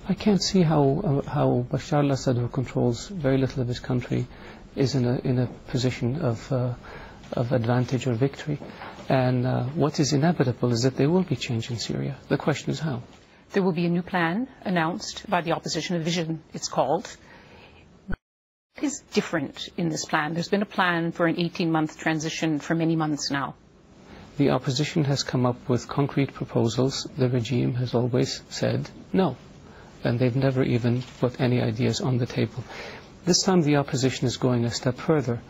I can't see how Bashar al-Assad, who controls very little of his country, is in a position of advantage or victory. And what is inevitable is that there will be change in Syria. The question is how. There will be a new plan announced by the opposition, a vision it's called. What is different in this plan? There's been a plan for an 18-month transition for many months now. The opposition has come up with concrete proposals. The regime has always said no, and they've never even put any ideas on the table. This time the opposition is going a step further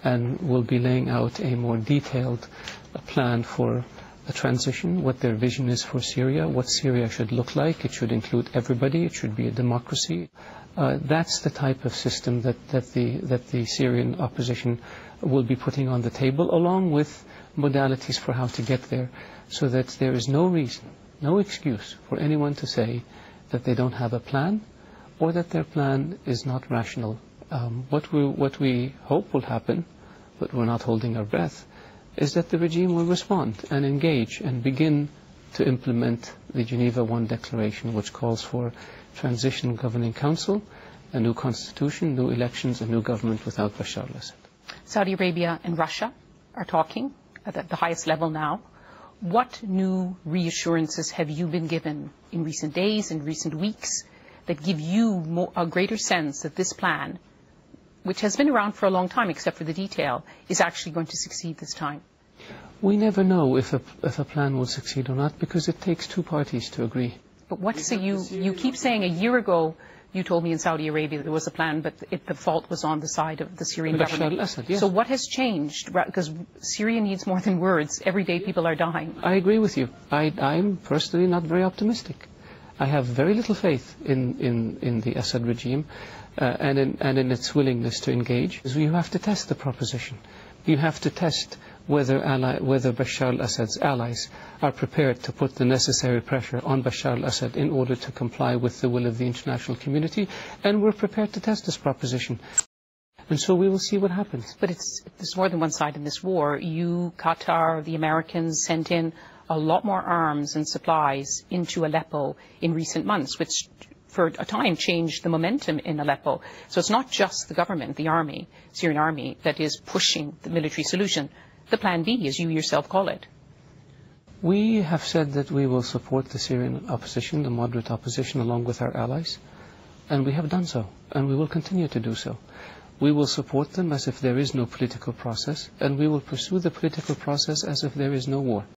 and will be laying out a more detailed plan for a transition, what their vision is for Syria, what Syria should look like. It should include everybody. It should be a democracy. That's the type of system that the Syrian opposition will be putting on the table, along with modalities for how to get there, so that there is no reason, no excuse for anyone to say that they don't have a plan or that their plan is not rational. What we hope will happen, but we're not holding our breath, is that the regime will respond and engage and begin to implement the Geneva I Declaration, which calls for transitional governing council, a new constitution, new elections, a new government without Bashar al-Assad. Saudi Arabia and Russia are talking at the highest level now. What new reassurances have you been given in recent days, in recent weeks, that give you a greater sense that this plan, which has been around for a long time except for the detail, is actually going to succeed this time? We never know if a plan will succeed or not, because it takes two parties to agree. But you keep saying a year ago you told me in Saudi Arabia there was a plan, but the fault was on the side of the Syrian government. Bashar al-Assad, yes. So what has changed? Because Syria needs more than words. Every day people are dying. I agree with you. I'm personally not very optimistic. I have very little faith in the Assad regime and in its willingness to engage. So you have to test the proposition. You have to test whether Bashar al-Assad's allies are prepared to put the necessary pressure on Bashar al-Assad in order to comply with the will of the international community, and we're prepared to test this proposition. And so we will see what happens. But there's more than one side in this war. You, Qatar, the Americans sent in a lot more arms and supplies into Aleppo in recent months, which for a time changed the momentum in Aleppo. So it's not just the government, the army, Syrian army, that is pushing the military solution. The plan B, as you yourself call it. We have said that we will support the Syrian opposition, the moderate opposition, along with our allies, and we have done so, and we will continue to do so. We will support them as if there is no political process, and we will pursue the political process as if there is no war.